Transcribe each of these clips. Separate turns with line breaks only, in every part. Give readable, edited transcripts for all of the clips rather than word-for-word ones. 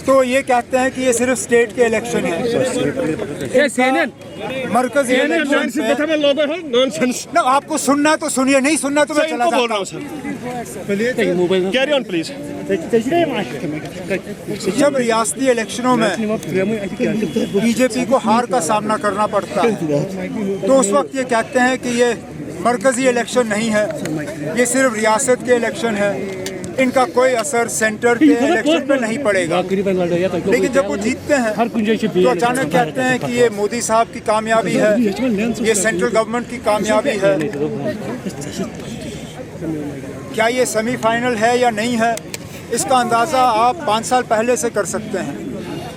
तो ये कहते हैं कि ये सिर्फ स्टेट के इलेक्शन है, मरकजी ना। आपको सुनना तो सुनिए, नहीं सुनना तो मैं चला जाता हूं।
Carry on please.
जब रियासती इलेक्शनों में बीजेपी को हार का सामना करना पड़ता है तो उस वक्त ये कहते हैं कि ये मरकजी इलेक्शन नहीं है, ये सिर्फ रियासत के इलेक्शन है, इनका कोई असर सेंटर के इलेक्शन पे नहीं पड़ेगा। लेकिन जब वो जीतते हैं तो अचानक कहते हैं कि ये मोदी साहब की कामयाबी है, ये सेंट्रल गवर्नमेंट की कामयाबी है। क्या ये सेमीफाइनल है या नहीं है, इसका अंदाज़ा आप 5 साल पहले से कर सकते हैं।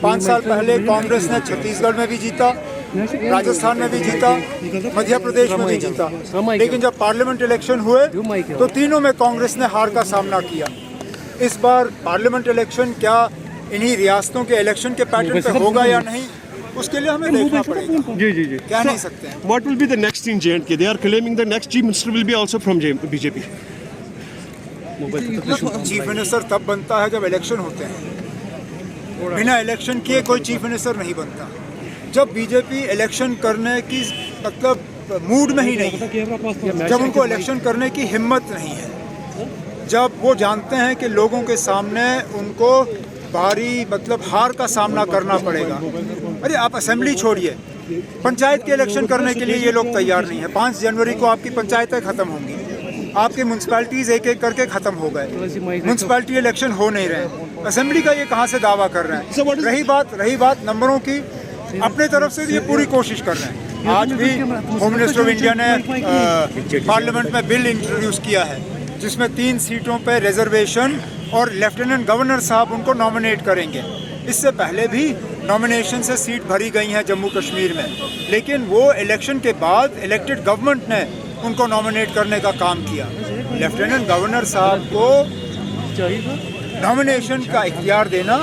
5 साल पहले कांग्रेस ने छत्तीसगढ़ में भी जीता, राजस्थान में भी जीता, मध्य प्रदेश में भी जीता, लेकिन जब पार्लियामेंट इलेक्शन हुए तो तीनों में कांग्रेस ने हार का सामना किया। इस बार पार्लियामेंट इलेक्शन क्या इन्हीं रियासतों के इलेक्शन के पैटर्न पे होगा या नहीं, उसके लिए हमें देखना पड़ेगा।
जी
कह नहीं सकते हैं।
What will be the next in J&K? They are claiming the next chief minister will be also from BJP.
Chief minister तब बनता है जब इलेक्शन होते हैं, बिना इलेक्शन किए कोई चीफ मिनिस्टर नहीं बनता। जब बीजेपी इलेक्शन करने की मतलब मूड में ही नहीं है, जब उनको इलेक्शन करने की हिम्मत नहीं है, जब वो जानते हैं कि लोगों के सामने उनको भारी मतलब हार का सामना करना पड़ेगा। अरे आप असेंबली छोड़िए, पंचायत के इलेक्शन करने के लिए ये लोग तैयार नहीं है। 5 जनवरी को आपकी पंचायतें खत्म होंगी, आपके म्यूनसिपैलिटीज एक एक करके खत्म हो गए, म्यूनसिपैलिटी इलेक्शन हो नहीं रहे, असेंबली का ये कहाँ से दावा कर रहे हैं। रही बात नंबरों की, अपने तरफ से ये पूरी कोशिश कर रहे हैं। आज भी होम मिनिस्टर ऑफ इंडिया ने पार्लियामेंट में बिल इंट्रोड्यूस किया है जिसमें 3 सीटों पर रिजर्वेशन और लेफ्टिनेंट गवर्नर साहब उनको नॉमिनेट करेंगे। इससे पहले भी नॉमिनेशन से सीट भरी गई हैं जम्मू कश्मीर में, लेकिन वो इलेक्शन के बाद इलेक्टेड गवर्नमेंट ने उनको नॉमिनेट करने का काम किया। लेफ्टिनेंट गवर्नर साहब को नॉमिनेशन का इख्तियार देना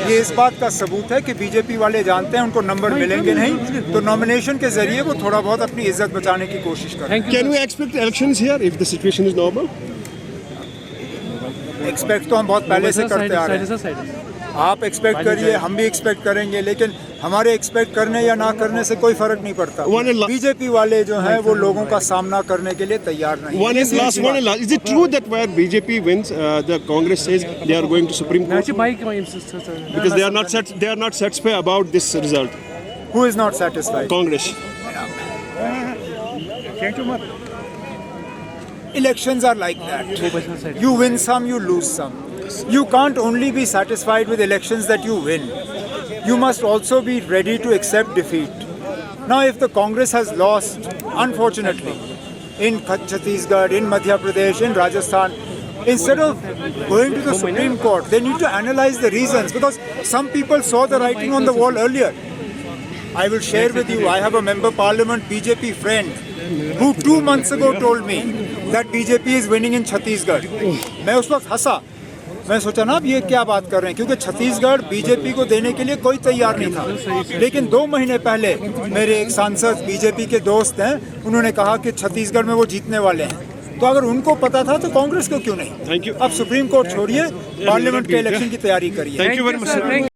ये इस बात का सबूत है कि बीजेपी वाले जानते हैं उनको नंबर मिलेंगे नहीं, तो नॉमिनेशन के जरिए वो थोड़ा बहुत अपनी इज्जत बचाने की कोशिश करें।
Can we expect elections here if the situation is normal?
Expect तो हम बहुत पहले से करते आ रहे हैं। आप एक्सपेक्ट करिए, हम भी एक्सपेक्ट करेंगे, लेकिन हमारे एक्सपेक्ट करने या ना करने से कोई फर्क नहीं पड़ता। बीजेपी वाले जो हैं वो लोगों का सामना करने के लिए तैयार नहीं।
Is it true that where BJP wins, the Congress says they are going to Supreme Court? Because they are not satisfied about this result.
Who is not satisfied?
Congress.
Elections are like that. You win some, you lose some. You can't only be satisfied with elections that you win. You must also be ready to accept defeat. Now, if the Congress has lost, unfortunately, in Chhattisgarh, in Madhya Pradesh, in Rajasthan, instead of going to the Supreme Court, they need to analyze the reasons, because some people saw the writing on the wall earlier. I will share with you, I have a member parliament BJP friend who 2 months ago told me that BJP is winning in Chhattisgarh. मैं उस वक्त हंसा, मैं सोचा ना अब ये क्या बात कर रहे हैं, क्योंकि छत्तीसगढ़ बीजेपी को देने के लिए कोई तैयार नहीं था। लेकिन 2 महीने पहले मेरे एक सांसद बीजेपी के दोस्त हैं, उन्होंने कहा कि छत्तीसगढ़ में वो जीतने वाले हैं। तो अगर उनको पता था तो कांग्रेस को क्यों नहीं।
Thank you.
अब सुप्रीम कोर्ट छोड़िए, पार्लियामेंट के इलेक्शन की तैयारी करिए।
Thank you very much.